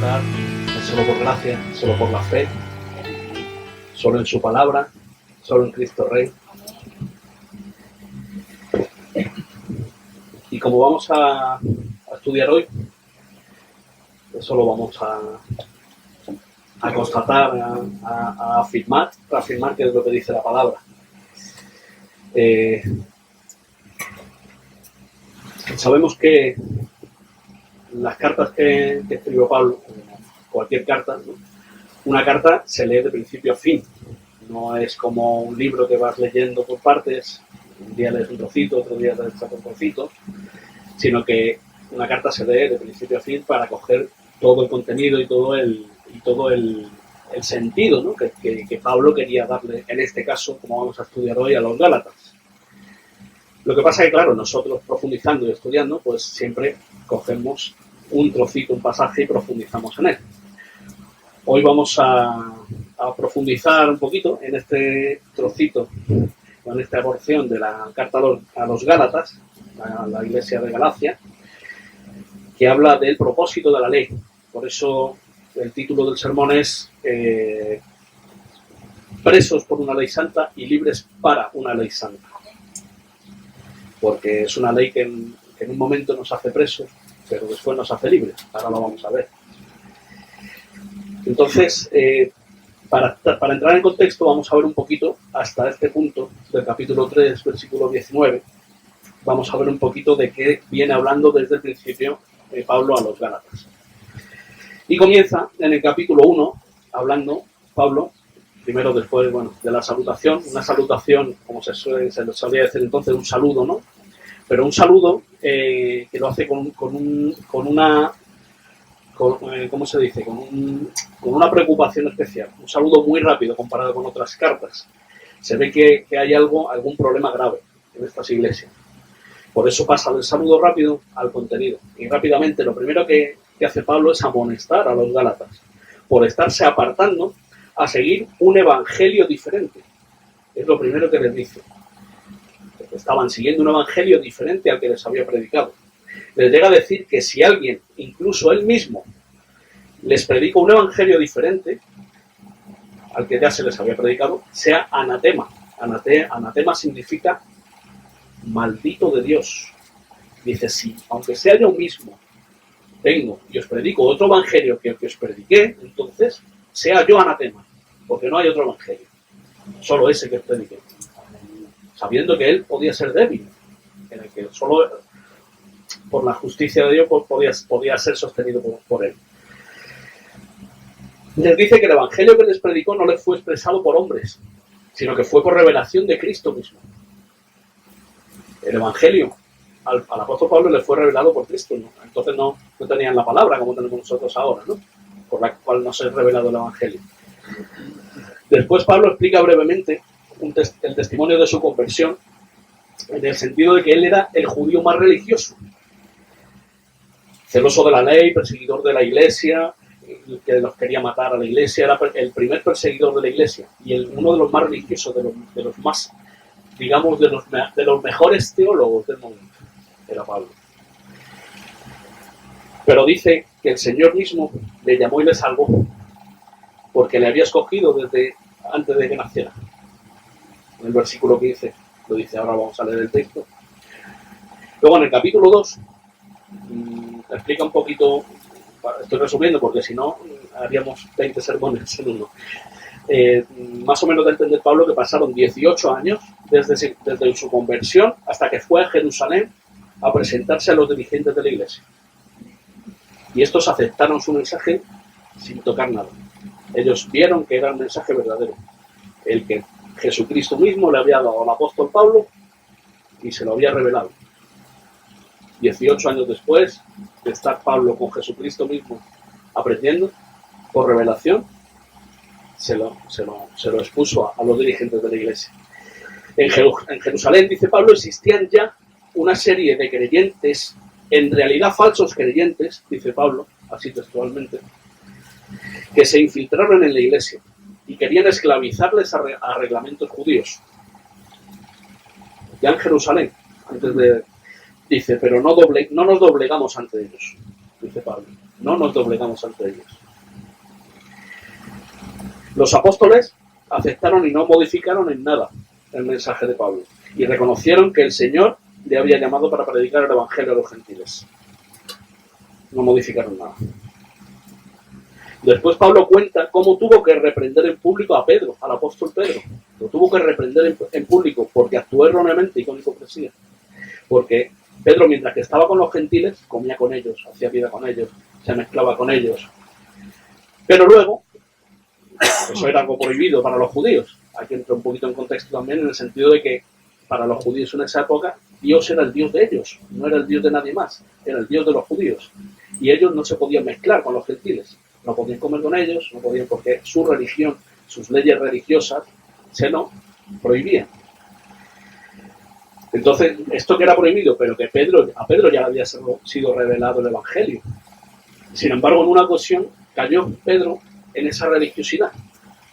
justificar solo por gracia, solo por la fe, solo en su palabra, solo en Cristo Rey. Y como vamos a estudiar hoy, eso lo vamos a constatar, a afirmar que es lo que dice la palabra. Sabemos que las cartas que escribió Pablo, cualquier carta, ¿no? Una carta se lee de principio a fin. No es como un libro que vas leyendo por partes, un día lees un trocito, otro día lees otro trocito, sino que una carta se lee de principio a fin para coger todo el contenido y todo el sentido, ¿no? que Pablo quería darle, en este caso, como vamos a estudiar hoy, a los Gálatas. Lo que pasa es que, claro, nosotros profundizando y estudiando, pues siempre cogemos un trocito, un pasaje y profundizamos en él. Hoy vamos a profundizar un poquito en este trocito, en esta porción de la carta a los Gálatas, a la iglesia de Galacia, que habla del propósito de la ley. Por eso el título del sermón es presos por una ley santa y libres para una ley santa. Porque es una ley que en un momento nos hace presos, pero después nos hace libres. Ahora lo vamos a ver. Entonces, para entrar en contexto, vamos a ver un poquito, hasta este punto del capítulo 3, versículo 19, vamos a ver un poquito de qué viene hablando desde el principio Pablo a los Gálatas. Y comienza en el capítulo 1, hablando Pablo, primero después, de la salutación, una salutación, como se solía decir entonces, un saludo, ¿no? Pero un saludo que lo hace con una preocupación especial. Un saludo muy rápido comparado con otras cartas. Se ve que hay algún problema grave en estas iglesias. Por eso pasa del saludo rápido al contenido. Y rápidamente lo primero que hace Pablo es amonestar a los Gálatas por estarse apartando a seguir un evangelio diferente. Es lo primero que les dice. Estaban siguiendo un evangelio diferente al que les había predicado. Les llega a decir que si alguien, incluso él mismo, les predica un evangelio diferente al que ya se les había predicado, sea anatema. Anatema significa maldito de Dios. Dice, sí, aunque sea yo mismo, vengo y os predico otro evangelio que os prediqué, entonces sea yo anatema, porque no hay otro evangelio, solo ese que os prediqué. Sabiendo que él podía ser débil, en el que solo por la justicia de Dios podía ser sostenido por él. Les dice que el evangelio que les predicó no les fue expresado por hombres, sino que fue por revelación de Cristo mismo. El evangelio al apóstol Pablo le fue revelado por Cristo, ¿no? Entonces no tenían la palabra como tenemos nosotros ahora, ¿no? Por la cual nos es revelado el evangelio. Después Pablo explica brevemente el testimonio de su conversión, en el sentido de que él era el judío más religioso, celoso de la ley, perseguidor de la iglesia, que los quería matar a la iglesia, era el primer perseguidor de la iglesia y uno de los más religiosos, de los más, digamos, de los mejores teólogos del momento, era Pablo. Pero dice que el Señor mismo le llamó y le salvó, porque le había escogido desde antes de que naciera. En el versículo 15 lo dice, ahora vamos a leer el texto. Luego en el capítulo 2 explica un poquito, estoy resumiendo porque si no haríamos 20 sermones en uno. Más o menos de entender Pablo que pasaron 18 años desde su conversión hasta que fue a Jerusalén a presentarse a los dirigentes de la iglesia. Y estos aceptaron su mensaje sin tocar nada. Ellos vieron que era un mensaje verdadero, el que Jesucristo mismo le había dado al apóstol Pablo y se lo había revelado. 18 años después de estar Pablo con Jesucristo mismo aprendiendo, por revelación, se lo expuso a los dirigentes de la iglesia. En Jerusalén, dice Pablo, existían ya una serie de creyentes, en realidad falsos creyentes, dice Pablo, así textualmente, que se infiltraron en la iglesia y querían esclavizarles a reglamentos judíos. Ya en Jerusalén, dice, pero no nos doblegamos ante ellos, dice Pablo. no nos doblegamos ante ellos. Los apóstoles aceptaron y no modificaron en nada el mensaje de Pablo y reconocieron que el Señor le había llamado para predicar el evangelio a los gentiles. No modificaron nada. Después Pablo cuenta cómo tuvo que reprender en público a Pedro, al apóstol Pedro. Lo tuvo que reprender en público porque actuó erróneamente y con hipocresía. Porque Pedro, mientras que estaba con los gentiles, comía con ellos, hacía vida con ellos, se mezclaba con ellos. Pero luego, eso era algo prohibido para los judíos. Aquí entra un poquito en contexto también en el sentido de que para los judíos en esa época Dios era el Dios de ellos, no era el Dios de nadie más, era el Dios de los judíos. Y ellos no se podían mezclar con los gentiles, no podían comer con ellos, no podían porque su religión, sus leyes religiosas se lo prohibían. Entonces, esto que era prohibido, pero que a Pedro ya había sido revelado el Evangelio. Sin embargo, en una ocasión cayó Pedro en esa religiosidad.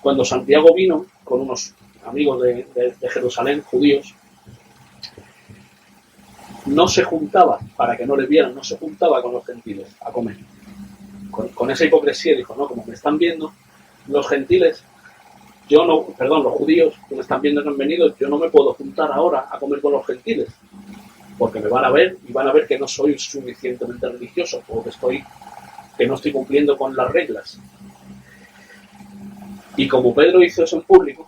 Cuando Santiago vino con unos amigos de Jerusalén, judíos, no se juntaba, para que no le vieran, no se juntaba con los gentiles a comer. Con esa hipocresía dijo, no, como me están viendo los gentiles, los judíos que me están viendo que han venido, yo no me puedo juntar ahora a comer con los gentiles, porque me van a ver y van a ver que no soy suficientemente religioso, o que no estoy cumpliendo con las reglas. Y como Pedro hizo eso en público,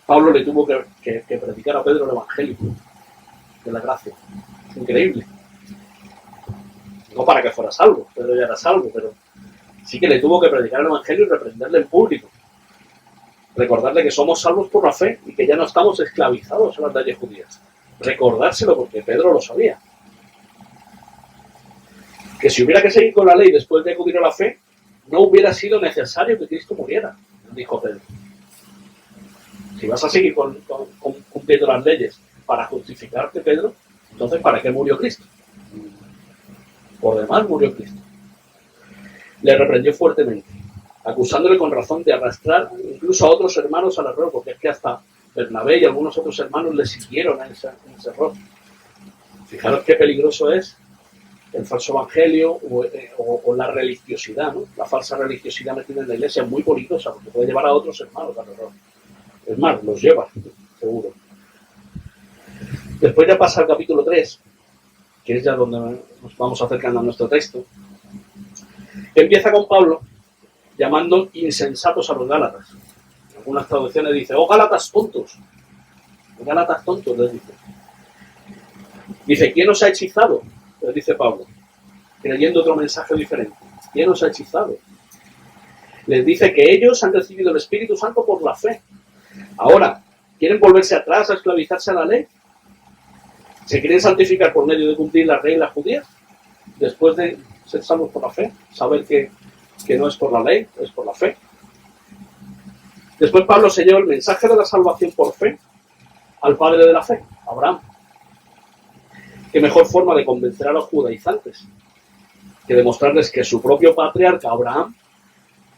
Pablo le tuvo que predicar a Pedro el Evangelio de la gracia. Increíble. No para que fuera salvo, Pedro ya era salvo, pero sí que le tuvo que predicar el Evangelio y reprenderle en público. Recordarle que somos salvos por la fe y que ya no estamos esclavizados a las leyes judías. Recordárselo porque Pedro lo sabía. Que si hubiera que seguir con la ley después de acudir a la fe, no hubiera sido necesario que Cristo muriera, dijo Pedro. Si vas a seguir cumpliendo las leyes para justificarte, Pedro, entonces ¿para qué murió Cristo? Por demás murió Cristo. Le reprendió fuertemente, acusándole con razón de arrastrar incluso a otros hermanos al error, porque es que hasta Bernabé y algunos otros hermanos le siguieron en ese error. Fijaros qué peligroso es el falso evangelio o la religiosidad, ¿no? La falsa religiosidad metida en la iglesia es muy peligrosa porque puede llevar a otros hermanos al error. Es más, los lleva, seguro. Después ya pasa al capítulo 3, que es ya donde nos vamos acercando a nuestro texto. Empieza con Pablo llamando insensatos a los gálatas. En algunas traducciones dice, ¡oh gálatas tontos! Gálatas tontos, les dice. Dice, ¿quién os ha hechizado? Les dice Pablo, creyendo otro mensaje diferente. ¿Quién os ha hechizado? Les dice que ellos han recibido el Espíritu Santo por la fe. Ahora, ¿quieren volverse atrás a esclavizarse a la ley? ¿Se quieren santificar por medio de cumplir las reglas judías? Después de ser salvos por la fe, saber que no es por la ley, es por la fe. Después Pablo se lleva el mensaje de la salvación por fe al padre de la fe, Abraham. Qué mejor forma de convencer a los judaizantes que demostrarles que su propio patriarca Abraham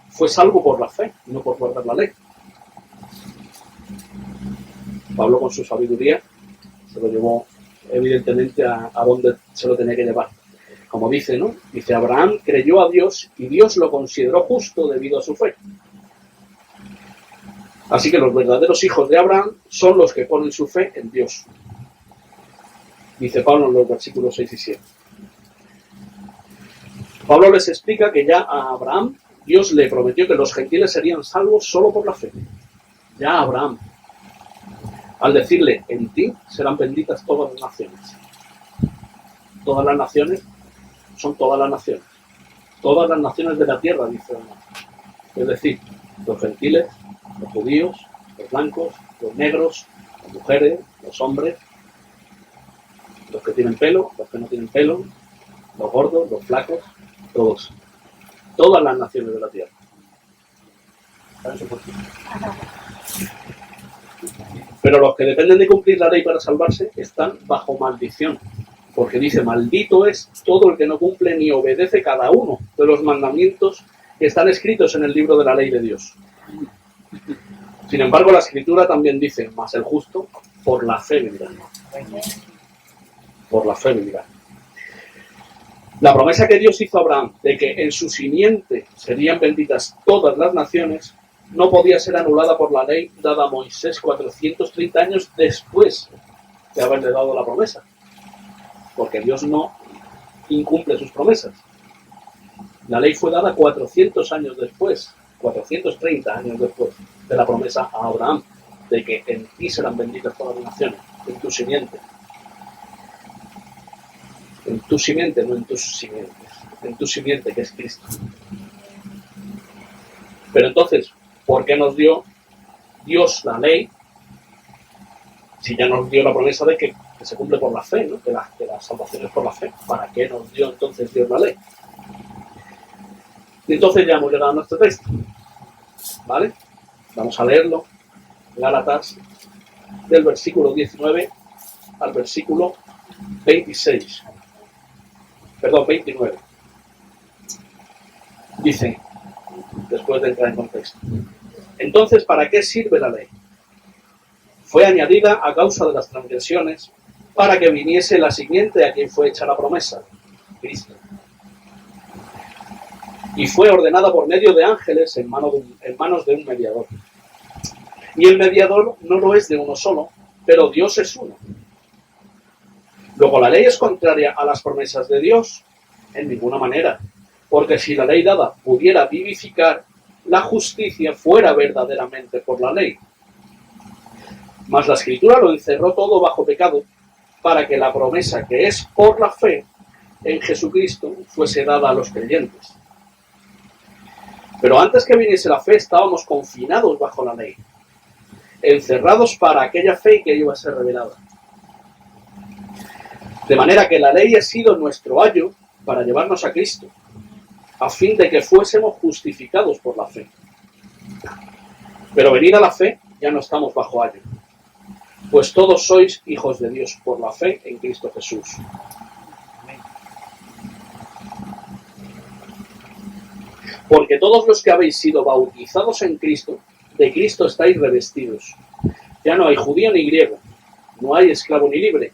fue salvo por la fe, no por guardar la ley. Pablo con su sabiduría se lo llevó evidentemente a donde se lo tenía que llevar. Como dice, ¿no? Dice, Abraham creyó a Dios y Dios lo consideró justo debido a su fe. Así que los verdaderos hijos de Abraham son los que ponen su fe en Dios. Dice Pablo en los versículos 6 y 7. Pablo les explica que ya a Abraham Dios le prometió que los gentiles serían salvos solo por la fe. Ya a Abraham. Al decirle, en ti serán benditas todas las naciones. Todas las naciones son todas las naciones. Todas las naciones de la tierra, dice Adán. Es decir, los gentiles, los judíos, los blancos, los negros, las mujeres, los hombres, los que tienen pelo, los que no tienen pelo, los gordos, los flacos, todos. Todas las naciones de la tierra. Pero los que dependen de cumplir la ley para salvarse están bajo maldición. Porque dice, maldito es todo el que no cumple ni obedece cada uno de los mandamientos que están escritos en el libro de la ley de Dios. Sin embargo, la Escritura también dice, mas el justo por la fe vivirá. Por la fe vivirá. La promesa que Dios hizo a Abraham de que en su simiente serían benditas todas las naciones no podía ser anulada por la ley dada a Moisés 430 años después de haberle dado la promesa, porque Dios no incumple sus promesas. La ley fue dada 400 años después, 430 años después de la promesa a Abraham de que en ti serán benditas todas las naciones, en tu simiente. En tu simiente, no en tus simientes. En tu simiente, que es Cristo. Pero entonces, ¿por qué nos dio Dios la ley si ya nos dio la promesa de que se cumple por la fe, ¿no? que la salvación es por la fe? ¿Para qué nos dio entonces Dios la ley? Y entonces ya hemos llegado a nuestro texto. ¿Vale? Vamos a leerlo. Gálatas, del versículo 19 al versículo 26. Perdón, 29. Dice, después de entrar en contexto: entonces, ¿para qué sirve la ley? Fue añadida a causa de las transgresiones, para que viniese la siguiente a quien fue hecha la promesa, Cristo. Y fue ordenada por medio de ángeles en manos de un mediador. Y el mediador no lo es de uno solo, pero Dios es uno. Luego, ¿la ley es contraria a las promesas de Dios? En ninguna manera, porque si la ley dada pudiera vivificar, la justicia fuera verdaderamente por la ley. Mas la Escritura lo encerró todo bajo pecado, para que la promesa que es por la fe en Jesucristo fuese dada a los creyentes. Pero antes que viniese la fe estábamos confinados bajo la ley, encerrados para aquella fe que iba a ser revelada. De manera que la ley ha sido nuestro ayo para llevarnos a Cristo, a fin de que fuésemos justificados por la fe. Pero venida la fe, ya no estamos bajo ayo, pues todos sois hijos de Dios por la fe en Cristo Jesús. Porque todos los que habéis sido bautizados en Cristo, de Cristo estáis revestidos. Ya no hay judío ni griego, no hay esclavo ni libre,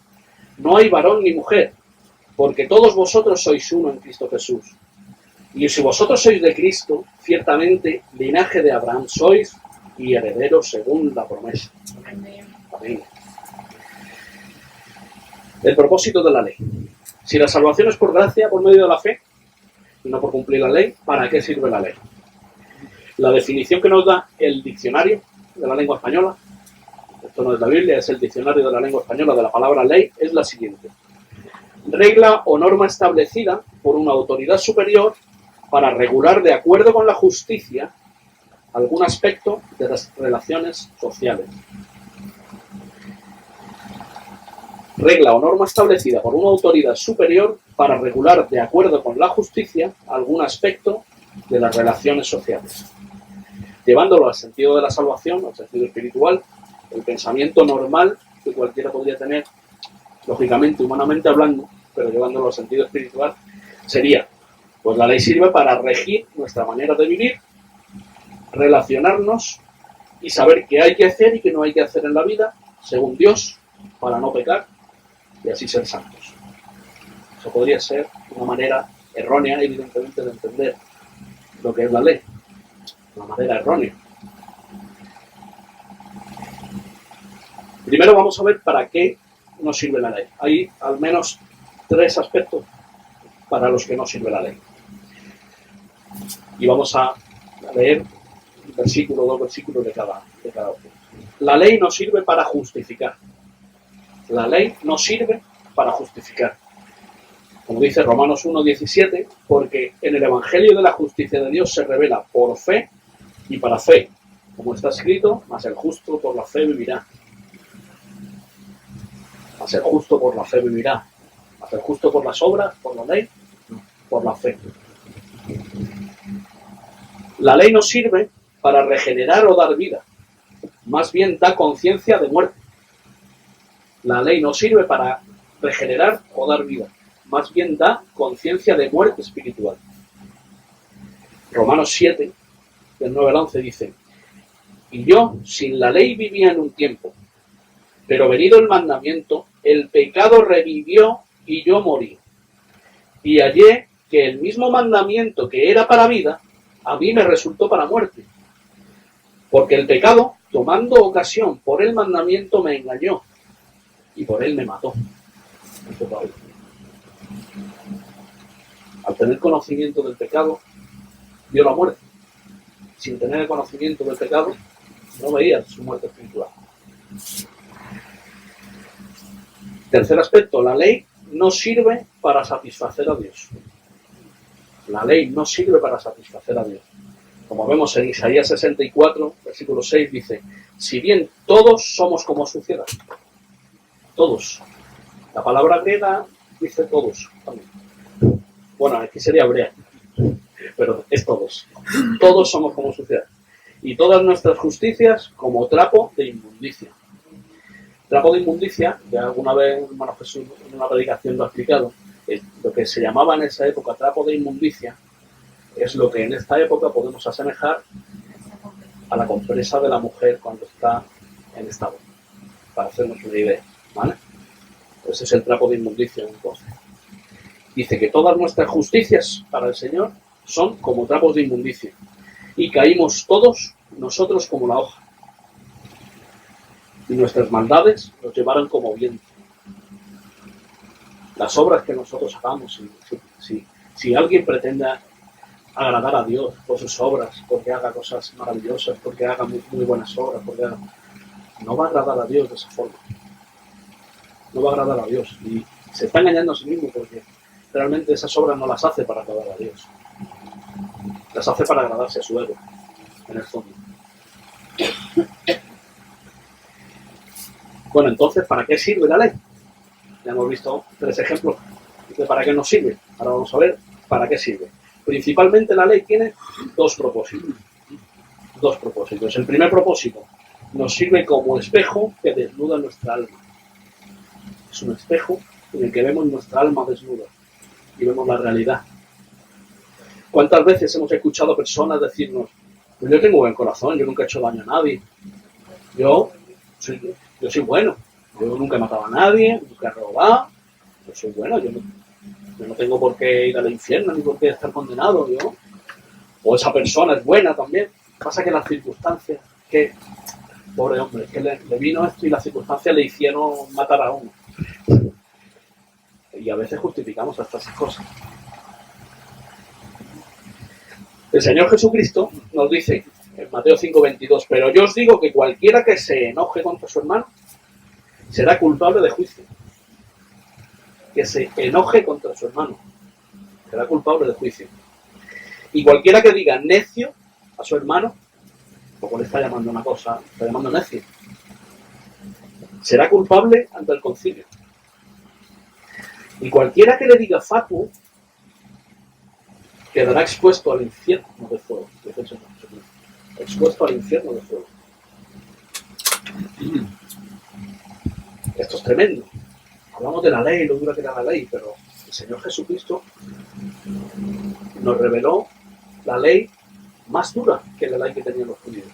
no hay varón ni mujer, porque todos vosotros sois uno en Cristo Jesús. Y si vosotros sois de Cristo, ciertamente linaje de Abraham sois y herederos según la promesa. Amén. Amén. El propósito de la ley. Si la salvación es por gracia, por medio de la fe, y no por cumplir la ley, ¿para qué sirve la ley? La definición que nos da el diccionario de la lengua española, esto no es la Biblia, es el diccionario de la lengua española de la palabra ley, es la siguiente: regla o norma establecida por una autoridad superior para regular de acuerdo con la justicia algún aspecto de las relaciones sociales. Regla o norma establecida por una autoridad superior para regular de acuerdo con la justicia algún aspecto de las relaciones sociales. Llevándolo al sentido de la salvación, al sentido espiritual, el pensamiento normal que cualquiera podría tener, lógicamente, humanamente hablando, pero llevándolo al sentido espiritual, sería, pues la ley sirve para regir nuestra manera de vivir, relacionarnos y saber qué hay que hacer y qué no hay que hacer en la vida, según Dios, para no pecar y así ser santos. Eso podría ser una manera errónea, evidentemente, de entender lo que es la ley. Una manera errónea. Primero vamos a ver para qué nos sirve la ley. Hay al menos 3 aspectos para los que no sirve la ley. Y vamos a leer un versículo, 2 versículos de cada uno. La ley nos sirve para justificar. La ley no sirve para justificar. Como dice Romanos 1:17, porque en el Evangelio de la justicia de Dios se revela por fe y para fe. Como está escrito, mas el justo por la fe vivirá. Mas el justo por la fe vivirá. Mas el justo por las obras, por la ley, por la fe. La ley no sirve para regenerar o dar vida. Más bien da conciencia de muerte. La ley no sirve para regenerar o dar vida. Más bien da conciencia de muerte espiritual. Romanos 7, del 9 al 11 dice: y yo sin la ley vivía en un tiempo, pero venido el mandamiento, el pecado revivió y yo morí. y hallé que el mismo mandamiento que era para vida, a mí me resultó para muerte. Porque el pecado, tomando ocasión por el mandamiento, me engañó y por él me mató. Al tener conocimiento del pecado, vio la muerte. Sin tener el conocimiento del pecado, no veía su muerte espiritual. Tercer aspecto, la ley no sirve para satisfacer a Dios. La ley no sirve para satisfacer a Dios. Como vemos en Isaías 64, versículo 6, dice, si bien todos somos como suciedad, todos. La palabra griega dice todos también. Bueno, aquí sería hebrea, pero es todos. Todos somos como suciedad. Y todas nuestras justicias como trapo de inmundicia. Trapo de inmundicia, ya alguna vez hermano Jesús en una predicación lo ha explicado, lo que se llamaba en esa época trapo de inmundicia es lo que en esta época podemos asemejar a la compresa de la mujer cuando está en estado, para hacernos una idea, ¿vale? Ese es el trapo de inmundicia entonces. Dice que todas nuestras justicias para el Señor son como trapos de inmundicia y caímos todos nosotros como la hoja y nuestras maldades nos llevaron como viento. Las obras que nosotros hagamos, si alguien pretenda agradar a Dios por sus obras, porque haga cosas maravillosas, porque haga muy buenas obras, no va a agradar a Dios de esa forma. No va a agradar a Dios. Y se está engañando a sí mismo porque realmente esas obras no las hace para agradar a Dios. Las hace para agradarse a su ego, en el fondo. Bueno, entonces, ¿para qué sirve la ley? Ya hemos visto 3 ejemplos de para qué nos sirve. Ahora vamos a ver para qué sirve. Principalmente la ley tiene 2 propósitos. 2 propósitos. El primer propósito, nos sirve como espejo que desnuda nuestra alma. Es un espejo en el que vemos nuestra alma desnuda y vemos la realidad. ¿Cuántas veces hemos escuchado personas decirnos, pues yo tengo buen corazón, yo nunca he hecho daño a nadie, yo soy bueno, yo nunca he matado a nadie, nunca he robado, yo soy bueno, yo no tengo por qué ir al infierno ni por qué estar condenado, o esa persona es buena también. Pasa que las circunstancias, que pobre hombre, que le vino esto y las circunstancias le hicieron matar a uno. Y a veces justificamos hasta esas cosas. El Señor Jesucristo nos dice en Mateo 5:22, pero yo os digo que cualquiera que se enoje contra su hermano será culpable de juicio. Que se enoje contra su hermano será culpable de juicio. Y cualquiera que diga necio a su hermano, poco le está llamando una cosa, está llamando necio, será culpable ante el concilio. Y cualquiera que le diga fatuo quedará expuesto al infierno de fuego. Expuesto al infierno de fuego. Esto es tremendo. Hablamos de la ley, lo dura que era la ley, pero el Señor Jesucristo nos reveló la ley más dura que la ley que tenían los judíos.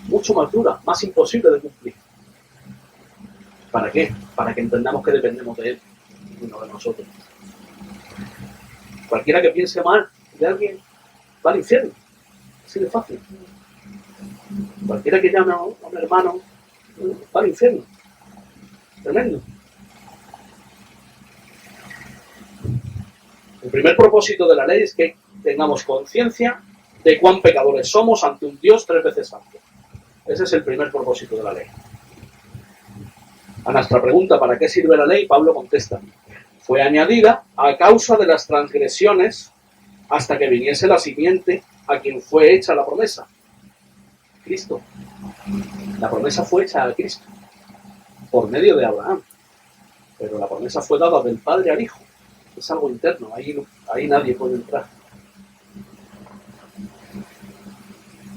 Mucho más dura, más imposible de cumplir. ¿Para qué? Para que entendamos que dependemos de Él y no de nosotros. Cualquiera que piense mal de alguien va al infierno. Así de fácil. Cualquiera que llame a un hermano va al infierno. Tremendo. El primer propósito de la ley es que tengamos conciencia de cuán pecadores somos ante un Dios 3 veces santo. Ese es el primer propósito de la ley. A nuestra pregunta, ¿para qué sirve la ley? Pablo contesta, fue añadida a causa de las transgresiones hasta que viniese la simiente a quien fue hecha la promesa. Cristo. La promesa fue hecha a Cristo por medio de Abraham. Pero la promesa fue dada del Padre al Hijo. Es algo interno, ahí nadie puede entrar.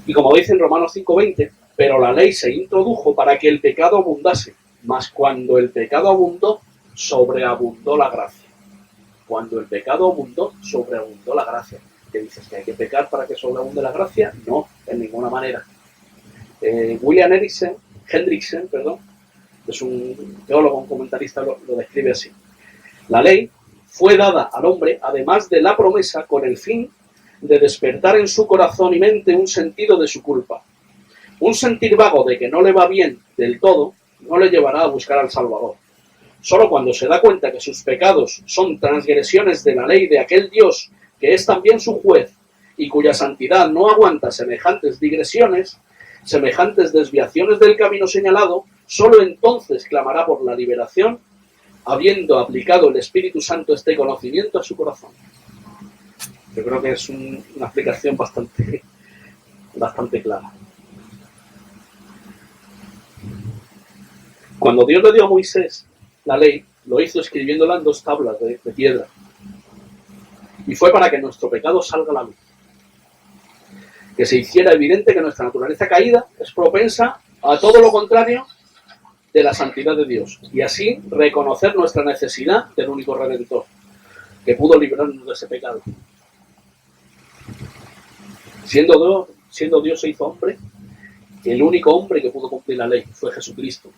Y como dice en Romanos 5:20, pero la ley se introdujo para que el pecado abundase, mas cuando el pecado abundó, sobreabundó la gracia. Cuando el pecado abundó, sobreabundó la gracia. ¿Qué dices? ¿Que hay que pecar para que sobreabunde la gracia? No, en ninguna manera. William Hendrickson, es un teólogo, un comentarista, lo describe así. La ley fue dada al hombre, además de la promesa, con el fin de despertar en su corazón y mente un sentido de su culpa. Un sentir vago de que no le va bien del todo no le llevará a buscar al Salvador. Solo cuando se da cuenta que sus pecados son transgresiones de la ley de aquel Dios que es también su juez y cuya santidad no aguanta semejantes digresiones, semejantes desviaciones del camino señalado, solo entonces clamará por la liberación, habiendo aplicado el Espíritu Santo este conocimiento a su corazón. Yo creo que es una explicación bastante clara. Cuando Dios le dio a Moisés la ley, lo hizo escribiéndola en 2 tablas de piedra. Y fue para que nuestro pecado salga a la luz. Que se hiciera evidente que nuestra naturaleza caída es propensa a todo lo contrario de la santidad de Dios. Y así reconocer nuestra necesidad del único Redentor, que pudo librarnos de ese pecado. Siendo Dios se hizo hombre, el único hombre que pudo cumplir la ley fue Jesucristo,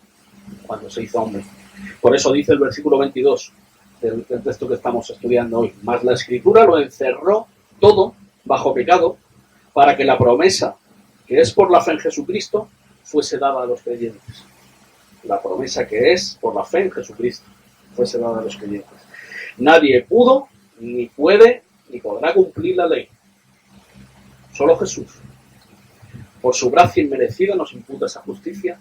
cuando se hizo hombre. Por eso dice el versículo 22 del texto que estamos estudiando hoy: mas la Escritura lo encerró todo bajo pecado, para que la promesa, que es por la fe en Jesucristo, fuese dada a los creyentes. La promesa que es por la fe en Jesucristo fuese dada a los creyentes. Nadie pudo, ni puede, ni podrá cumplir la ley. Solo Jesús. Por su gracia inmerecida nos imputa esa justicia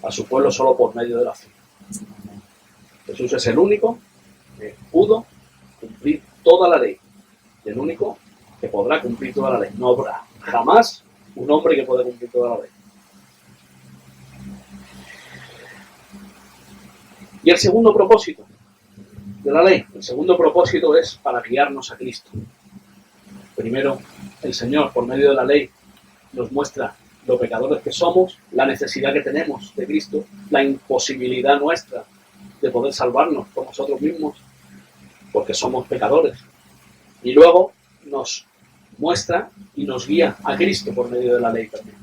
a su pueblo solo por medio de la fe. Jesús es el único que pudo cumplir toda la ley. El único que podrá cumplir toda la ley. No habrá jamás un hombre que pueda cumplir toda la ley. Y el segundo propósito de la ley, el segundo propósito es para guiarnos a Cristo. Primero, el Señor, por medio de la ley, nos muestra lo pecadores que somos, la necesidad que tenemos de Cristo, la imposibilidad nuestra de poder salvarnos por nosotros mismos, porque somos pecadores. Y luego nos muestra y nos guía a Cristo por medio de la ley también.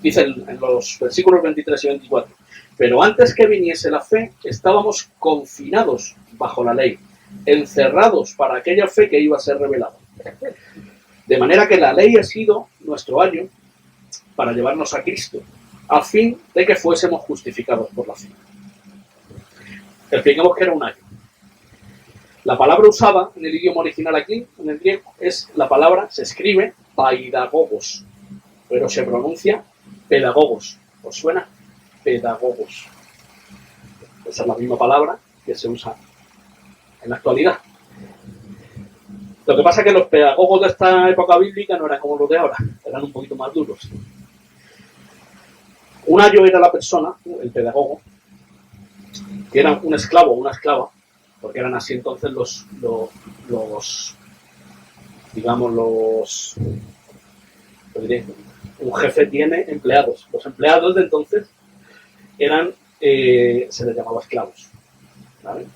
Dice en los versículos 23 y 24: pero antes que viniese la fe, estábamos confinados bajo la ley, encerrados para aquella fe que iba a ser revelada. De manera que la ley ha sido nuestro ayo para llevarnos a Cristo, a fin de que fuésemos justificados por la fe. Expliquemos qué era un ayo. La palabra usada en el idioma original aquí, en el griego, es la palabra, se escribe paidagogos, pero se pronuncia pedagogos. ¿Os suena? Pedagogos. Esa es la misma palabra que se usa en la actualidad. Lo que pasa es que los pedagogos de esta época bíblica no eran como los de ahora, eran un poquito más duros. Un ayo era la persona, el pedagogo, que era un esclavo o una esclava, porque eran así entonces un jefe tiene empleados. Los empleados de entonces eran, se les llamaba esclavos, ¿vale?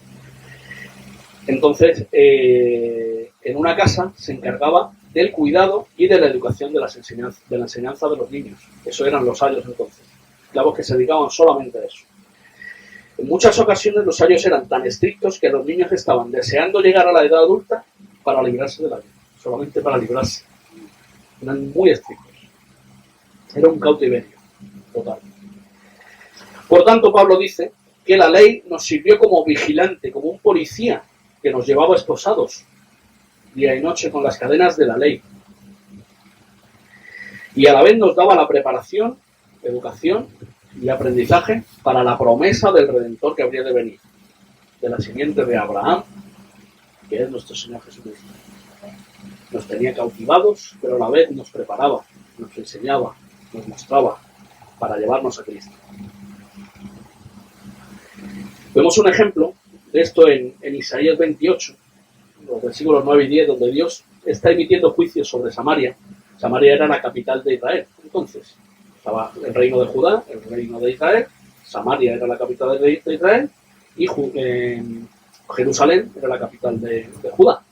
Entonces, en una casa se encargaba del cuidado y de la educación de la enseñanza de los niños. Eso eran los ayos entonces, esclavos que se dedicaban solamente a eso. En muchas ocasiones los ayos eran tan estrictos que los niños estaban deseando llegar a la edad adulta para librarse del ayo, solamente para librarse. Eran muy estrictos. Era un cautiverio total. Por tanto, Pablo dice que la ley nos sirvió como vigilante, como un policía que nos llevaba esposados día y noche con las cadenas de la ley. Y a la vez nos daba la preparación, educación y aprendizaje para la promesa del Redentor que habría de venir, de la simiente de Abraham, que es nuestro Señor Jesucristo. Nos tenía cautivados, pero a la vez nos preparaba, nos enseñaba, nos mostraba para llevarnos a Cristo. Vemos un ejemplo de esto en Isaías 28, los versículos 9 y 10, donde Dios está emitiendo juicios sobre Samaria. Samaria era la capital de Israel. Entonces, estaba el reino de Judá, el reino de Israel, Samaria era la capital de Israel y Jerusalén era la capital de Judá.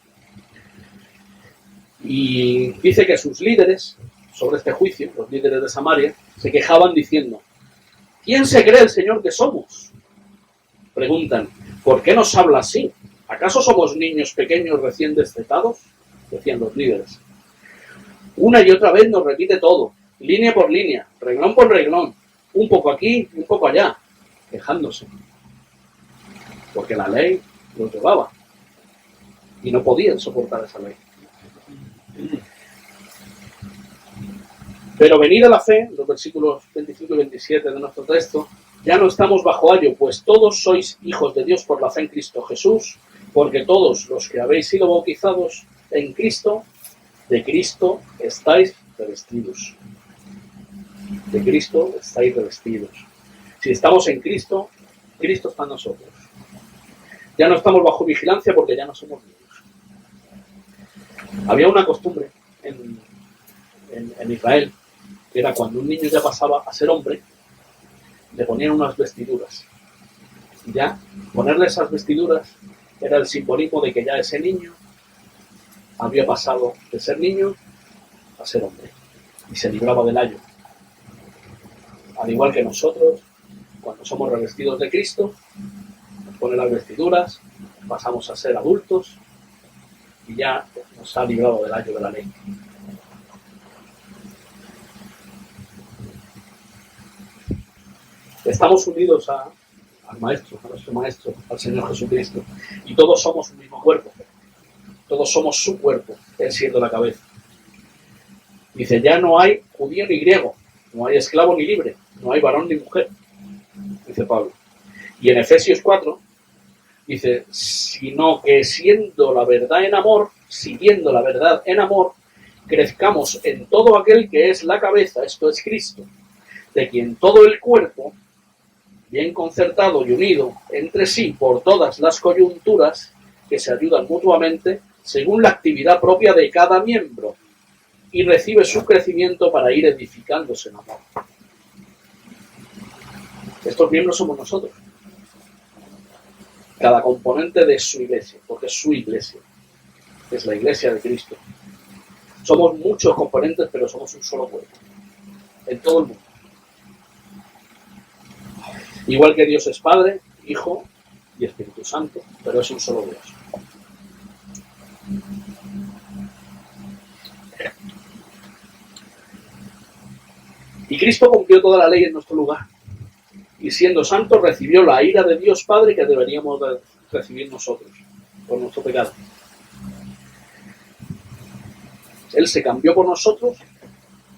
Y dice que sus líderes, sobre este juicio, los líderes de Samaria, se quejaban diciendo: ¿quién se cree el Señor que somos? Preguntan: ¿por qué nos habla así? ¿Acaso somos niños pequeños recién destetados? Decían los líderes. Una y otra vez nos repite todo, línea por línea, renglón por renglón, un poco aquí, un poco allá, quejándose. Porque la ley los llevaba y no podían soportar esa ley. Pero venida la fe, los versículos 25 y 27 de nuestro texto, ya no estamos bajo ayo, pues todos sois hijos de Dios por la fe en Cristo Jesús, porque todos los que habéis sido bautizados en Cristo, de Cristo estáis revestidos. De Cristo estáis revestidos. Si estamos en Cristo, Cristo está en nosotros. Ya no estamos bajo vigilancia porque ya no somos niños. Había una costumbre en Israel, que era cuando un niño ya pasaba a ser hombre, le ponían unas vestiduras. Y ya, ponerle esas vestiduras era el simbolismo de que ya ese niño había pasado de ser niño a ser hombre. Y se libraba del ayo. Al igual que nosotros, cuando somos revestidos de Cristo, nos pone las vestiduras, pasamos a ser adultos y ya nos ha librado del ayo de la ley. Estamos unidos al Maestro, a nuestro Maestro, al Señor Jesucristo. Y todos somos un mismo cuerpo. Todos somos su cuerpo, Él siendo la cabeza. Dice, ya no hay judío ni griego, no hay esclavo ni libre, no hay varón ni mujer, dice Pablo. Y en Efesios 4 dice, sino que siendo la verdad en amor, siguiendo la verdad en amor, crezcamos en todo aquel que es la cabeza, esto es Cristo, de quien todo el cuerpo, bien concertado y unido entre sí por todas las coyunturas que se ayudan mutuamente según la actividad propia de cada miembro y recibe su crecimiento para ir edificándose en amor. Estos miembros somos nosotros. Cada componente de su iglesia, porque es su iglesia, es la iglesia de Cristo. Somos muchos componentes, pero somos un solo cuerpo, en todo el mundo. Igual que Dios es Padre, Hijo y Espíritu Santo, pero es un solo Dios. Y Cristo cumplió toda la ley en nuestro lugar. Y siendo santo recibió la ira de Dios Padre que deberíamos recibir nosotros por nuestro pecado. Él se cambió por nosotros,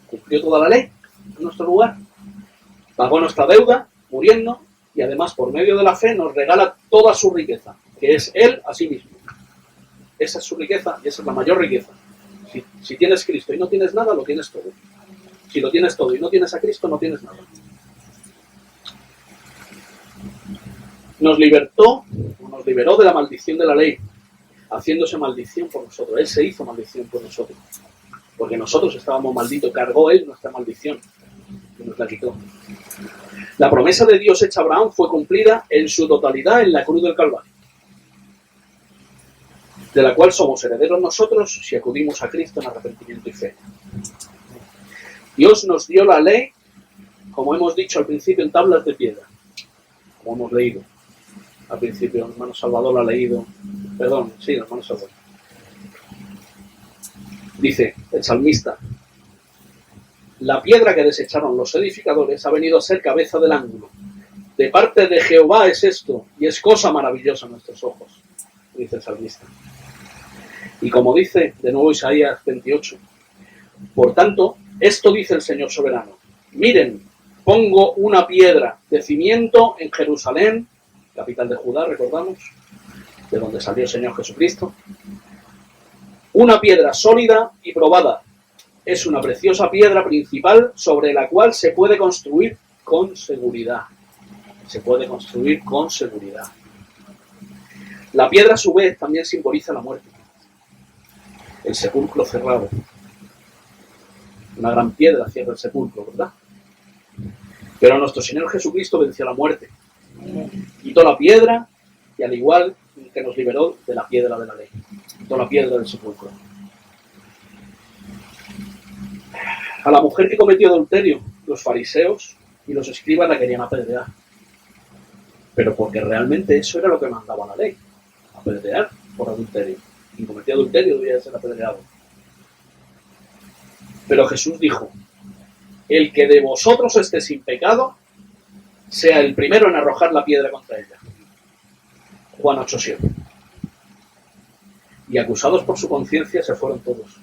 cumplió toda la ley en nuestro lugar, pagó nuestra deuda, muriendo, y además por medio de la fe nos regala toda su riqueza, que es Él a sí mismo. Esa es su riqueza y esa es la mayor riqueza. Si tienes Cristo y no tienes nada, lo tienes todo. Si lo tienes todo y no tienes a Cristo, no tienes nada. Nos liberó de la maldición de la ley, haciéndose maldición por nosotros. Él se hizo maldición por nosotros. Porque nosotros estábamos malditos, cargó Él nuestra maldición y nos la quitó. La promesa de Dios hecha a Abraham fue cumplida en su totalidad en la cruz del Calvario, de la cual somos herederos nosotros si acudimos a Cristo en arrepentimiento y fe. Dios nos dio la ley, como hemos dicho al principio, en tablas de piedra, como hemos leído al principio. El hermano Salvador lo ha leído. Perdón, sí, el hermano Salvador. Dice el salmista, la piedra que desecharon los edificadores ha venido a ser cabeza del ángulo. De parte de Jehová es esto, y es cosa maravillosa a nuestros ojos, dice el salmista. Y como dice de nuevo Isaías 28, por tanto, esto dice el Señor soberano, miren, pongo una piedra de cimiento en Jerusalén, capital de Judá, recordamos, de donde salió el Señor Jesucristo, una piedra sólida y probada. Es una preciosa piedra principal sobre la cual se puede construir con seguridad. Se puede construir con seguridad. La piedra a su vez también simboliza la muerte. El sepulcro cerrado. Una gran piedra cierra el sepulcro, ¿verdad? Pero nuestro Señor Jesucristo venció la muerte. Quitó la piedra y al igual que nos liberó de la piedra de la ley. Quitó la piedra del sepulcro. A la mujer que cometió adulterio, los fariseos y los escribas la querían apedrear. Pero porque realmente eso era lo que mandaba la ley. apedrear por adulterio. Quien cometía adulterio debía ser apedreado. Pero Jesús dijo: el que de vosotros esté sin pecado, sea el primero en arrojar la piedra contra ella. Juan 8:7. Y acusados por su conciencia se fueron todos,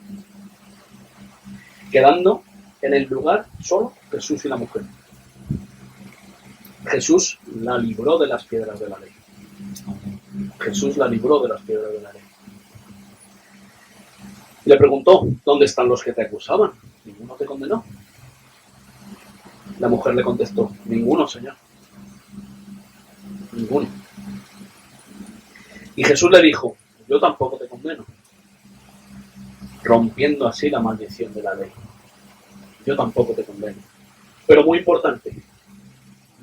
quedando en el lugar solo Jesús y la mujer. Jesús la libró de las piedras de la ley. Jesús la libró de las piedras de la ley. Le preguntó: ¿dónde están los que te acusaban? ¿Ninguno te condenó? La mujer le contestó: ninguno, Señor. Ninguno. Y Jesús le dijo: yo tampoco te condeno, rompiendo así la maldición de la ley. Yo tampoco te condeno. Pero muy importante,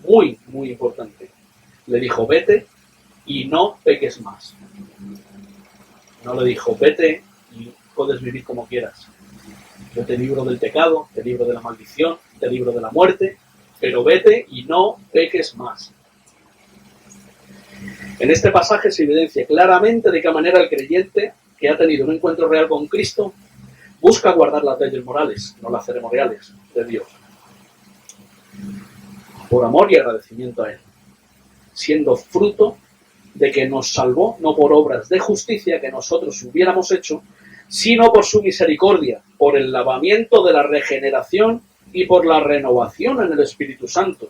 muy, muy importante, le dijo: vete y no peques más. No le dijo: vete y puedes vivir como quieras. Yo te libro del pecado, te libro de la maldición, te libro de la muerte, pero vete y no peques más. En este pasaje se evidencia claramente de qué manera el creyente que ha tenido un encuentro real con Cristo busca guardar las leyes morales, no las ceremoniales, de Dios, por amor y agradecimiento a Él, siendo fruto de que nos salvó no por obras de justicia que nosotros hubiéramos hecho, sino por su misericordia, por el lavamiento de la regeneración y por la renovación en el Espíritu Santo,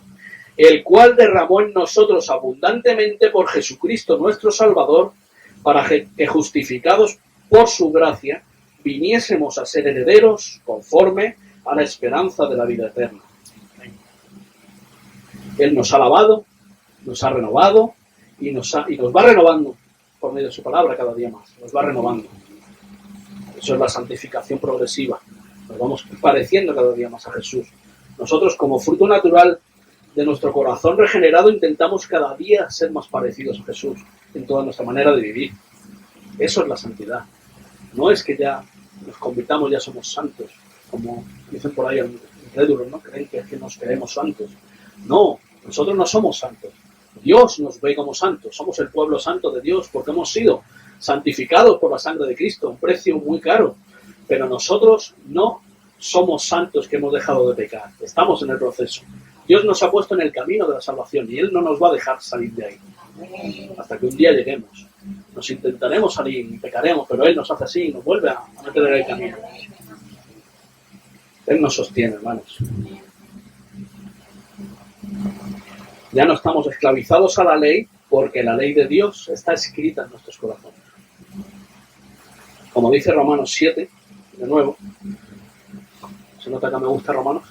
el cual derramó en nosotros abundantemente por Jesucristo nuestro Salvador, para que justificados por su gracia viniésemos a ser herederos conforme a la esperanza de la vida eterna. Él nos ha lavado, nos ha renovado y nos va renovando por medio de su palabra cada día más. Nos va renovando. Eso es la santificación progresiva. Nos vamos pareciendo cada día más a Jesús. Nosotros, como fruto natural de nuestro corazón regenerado, intentamos cada día ser más parecidos a Jesús en toda nuestra manera de vivir. Eso es la santidad. No es que ya nos convirtamos, ya somos santos, como dicen por ahí en incrédulos, ¿no? Creen que nos creemos santos. No, nosotros no somos santos. Dios nos ve como santos. Somos el pueblo santo de Dios porque hemos sido santificados por la sangre de Cristo, un precio muy caro. Pero nosotros no somos santos que hemos dejado de pecar. Estamos en el proceso. Dios nos ha puesto en el camino de la salvación y Él no nos va a dejar salir de ahí hasta que un día lleguemos. Nos intentaremos salir y pecaremos, pero Él nos hace así y nos vuelve a meter en el camino. Él nos sostiene, hermanos. Ya no estamos esclavizados a la ley porque la ley de Dios está escrita en nuestros corazones. Como dice Romanos 7, de nuevo, ¿se nota que me gusta Romanos?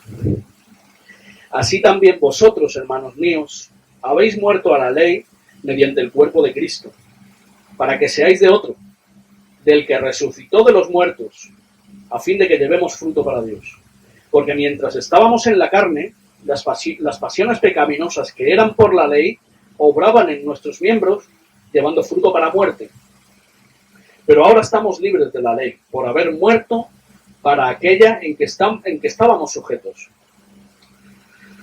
Así también vosotros, hermanos míos, habéis muerto a la ley mediante el cuerpo de Cristo, para que seáis de otro, del que resucitó de los muertos, a fin de que llevemos fruto para Dios. Porque mientras estábamos en la carne, las pasiones pecaminosas que eran por la ley obraban en nuestros miembros, llevando fruto para muerte. Pero ahora estamos libres de la ley, por haber muerto para aquella en que estábamos sujetos.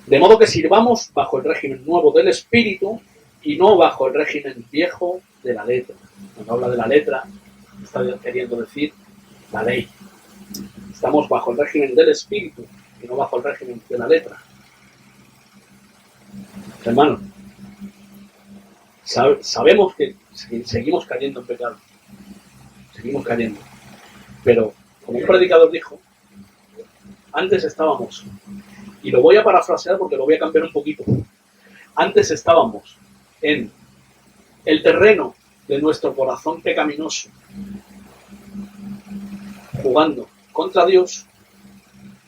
De modo que sirvamos bajo el régimen nuevo del Espíritu y no bajo el régimen viejo de la letra. Cuando habla de la letra, está queriendo decir la ley. Estamos bajo el régimen del Espíritu y no bajo el régimen de la letra. Hermano, sabemos que seguimos cayendo en pecado. Seguimos cayendo. Pero, como un predicador dijo, antes estábamos, y lo voy a parafrasear porque lo voy a cambiar un poquito, antes estábamos en el terreno de nuestro corazón pecaminoso, jugando contra Dios,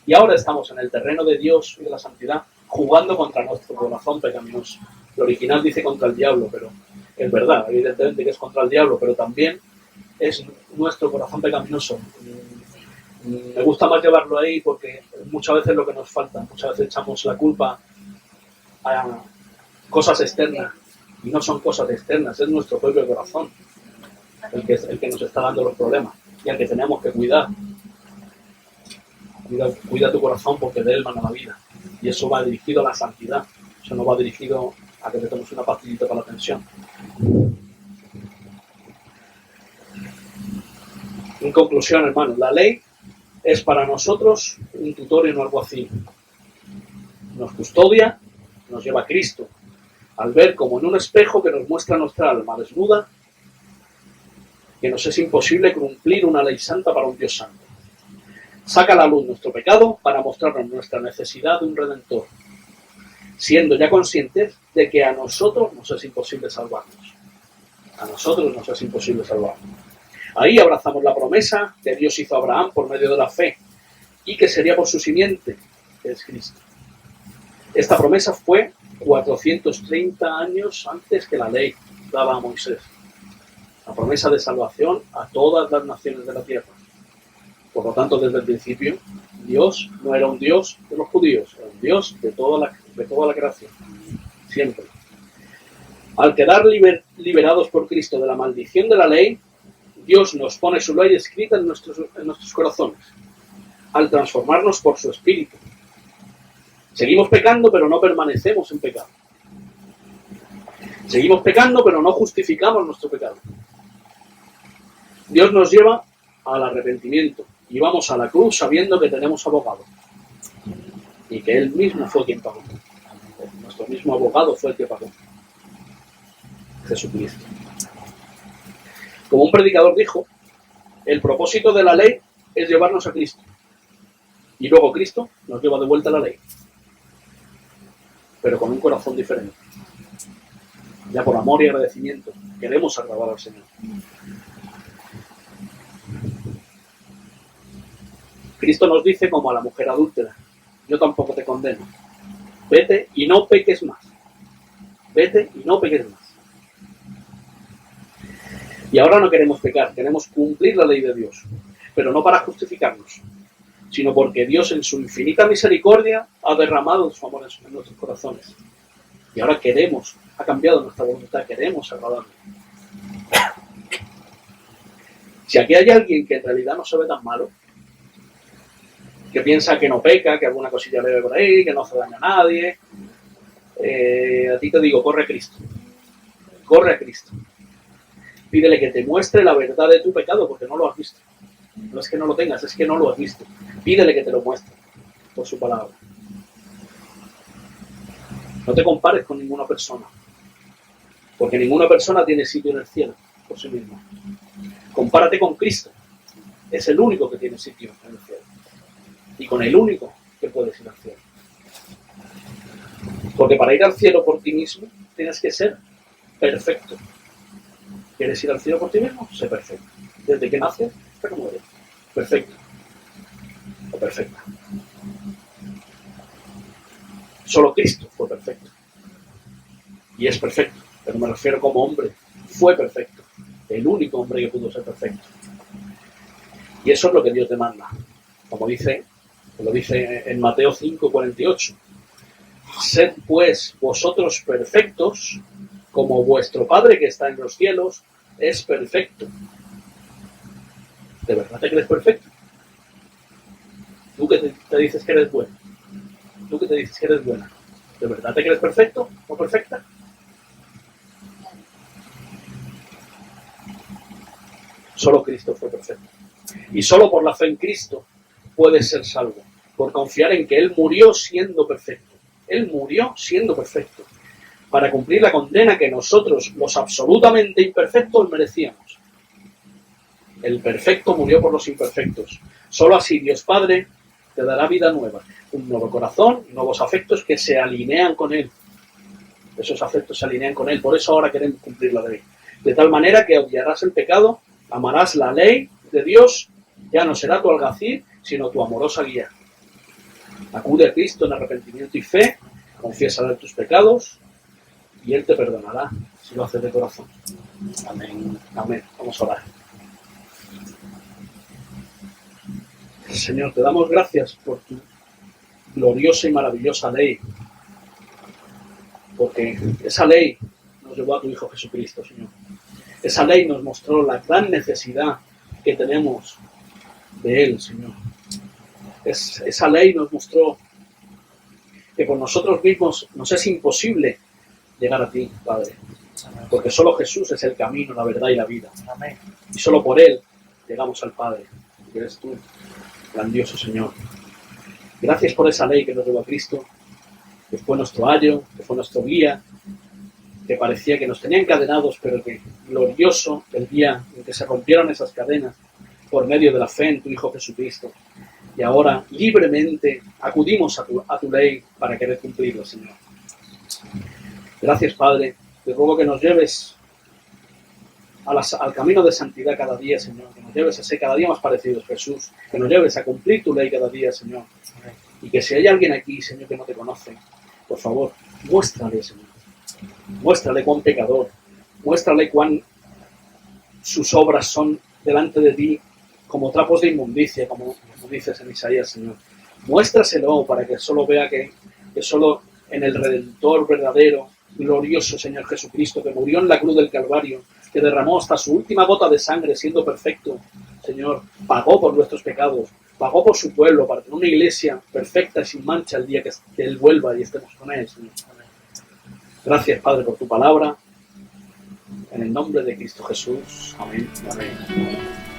y ahora estamos en el terreno de Dios y de la santidad, jugando contra nuestro corazón pecaminoso. El original dice contra el diablo, pero es verdad, evidentemente que es contra el diablo, pero también es nuestro corazón pecaminoso. Me gusta más llevarlo ahí porque muchas veces es lo que nos falta. Muchas veces echamos la culpa a cosas externas y no son cosas externas, es nuestro propio corazón el que nos está dando los problemas y al que tenemos que cuidar. Cuida tu corazón porque de él mana la vida y eso va dirigido a la santidad. Eso no va dirigido a que te tomes una pastillita para la tensión. En conclusión, hermanos, la ley es para nosotros un tutor y un alguacil. Nos custodia, nos lleva a Cristo. Al ver como en un espejo que nos muestra nuestra alma desnuda, que nos es imposible cumplir una ley santa para un Dios santo. Saca a la luz nuestro pecado para mostrarnos nuestra necesidad de un Redentor, siendo ya conscientes de que a nosotros nos es imposible salvarnos. A nosotros nos es imposible salvarnos. Ahí abrazamos la promesa que Dios hizo a Abraham por medio de la fe y que sería por su simiente, que es Cristo. Esta promesa fue 430 años antes que la ley daba a Moisés. La promesa de salvación a todas las naciones de la tierra. Por lo tanto, desde el principio, Dios no era un Dios de los judíos, era un Dios de toda la creación. Siempre. Al quedar liberados por Cristo de la maldición de la ley, Dios nos pone su ley escrita en nuestros corazones, al transformarnos por su Espíritu. Seguimos pecando, pero no permanecemos en pecado. Seguimos pecando, pero no justificamos nuestro pecado. Dios nos lleva al arrepentimiento y vamos a la cruz sabiendo que tenemos abogado y que Él mismo fue quien pagó. Nuestro mismo abogado fue el que pagó. Jesucristo. Como un predicador dijo, el propósito de la ley es llevarnos a Cristo. Y luego Cristo nos lleva de vuelta a la ley. Pero con un corazón diferente. Ya por amor y agradecimiento queremos agradar al Señor. Cristo nos dice como a la mujer adúltera, yo tampoco te condeno. Vete y no peques más. Vete y no peques más. Y ahora no queremos pecar, queremos cumplir la ley de Dios. Pero no para justificarnos, sino porque Dios en su infinita misericordia ha derramado su amor en nuestros corazones. Y ahora ha cambiado nuestra voluntad, queremos agradarle. Si aquí hay alguien que en realidad no se ve tan malo, que piensa que no peca, que alguna cosilla leve por ahí, que no hace daño a nadie, a ti te digo, corre a Cristo. Corre a Cristo. Pídele que te muestre la verdad de tu pecado, porque no lo has visto. No es que no lo tengas, es que no lo has visto. Pídele que te lo muestre por su palabra. No te compares con ninguna persona, porque ninguna persona tiene sitio en el cielo por sí misma. Compárate con Cristo. Es el único que tiene sitio en el cielo. Y con el único que puedes ir al cielo. Porque para ir al cielo por ti mismo tienes que ser perfecto. ¿Quieres ir al cielo por ti mismo? Sé perfecto. Desde que naces hasta que mueres. Perfecto. O perfecta. Solo Cristo fue perfecto. Y es perfecto. Pero me refiero como hombre. Fue perfecto. El único hombre que pudo ser perfecto. Y eso es lo que Dios demanda. Como lo dice en Mateo 5:48. Sed pues vosotros perfectos, como vuestro Padre que está en los cielos es perfecto. ¿De verdad te crees perfecto? Tú que te dices que eres bueno. Tú que te dices que eres buena. ¿De verdad te crees perfecto o perfecta? Solo Cristo fue perfecto. Y solo por la fe en Cristo puedes ser salvo. Por confiar en que Él murió siendo perfecto. Él murió siendo perfecto. Para cumplir la condena que nosotros, los absolutamente imperfectos, merecíamos. El perfecto murió por los imperfectos. Solo así Dios Padre te dará vida nueva. Un nuevo corazón, nuevos afectos que se alinean con Él. Esos afectos se alinean con Él. Por eso ahora queremos cumplir la ley. De tal manera que odiarás el pecado, amarás la ley de Dios, ya no será tu alguacil, sino tu amorosa guía. Acude a Cristo en arrepentimiento y fe, confiésale tus pecados y Él te perdonará si lo haces de corazón. Amén. Amén. Vamos a orar. Señor, te damos gracias por tu gloriosa y maravillosa ley, porque esa ley nos llevó a tu Hijo Jesucristo, Señor. Esa ley nos mostró la gran necesidad que tenemos de Él, Señor. Esa ley nos mostró que por nosotros mismos nos es imposible llegar a ti, Padre, porque solo Jesús es el camino, la verdad y la vida. Y solo por Él llegamos al Padre, que eres tú, grandioso Señor. Gracias por esa ley que nos llevó a Cristo, que fue nuestro ayo, que fue nuestro guía, que parecía que nos tenía encadenados, pero que glorioso el día en que se rompieron esas cadenas por medio de la fe en tu Hijo Jesucristo. Y ahora libremente acudimos a tu ley para querer cumplirlo, Señor. Gracias, Padre. Te ruego que nos lleves al camino de santidad cada día, Señor. Que nos lleves a ser cada día más parecidos, Jesús. Que nos lleves a cumplir tu ley cada día, Señor. Y que si hay alguien aquí, Señor, que no te conoce, por favor, muéstrale, Señor. Muéstrale cuán pecador. Muéstrale cuán sus obras son delante de ti como trapos de inmundicia, como dices en Isaías, Señor. Muéstraselo para que solo vea que solo en el Redentor verdadero, glorioso Señor Jesucristo, que murió en la cruz del Calvario, que derramó hasta su última gota de sangre siendo perfecto, Señor, pagó por nuestros pecados, pagó por su pueblo para tener una iglesia perfecta y sin mancha el día que Él vuelva y estemos con Él, Señor. Gracias, Padre, por tu palabra. En el nombre de Cristo Jesús. Amén. Amén.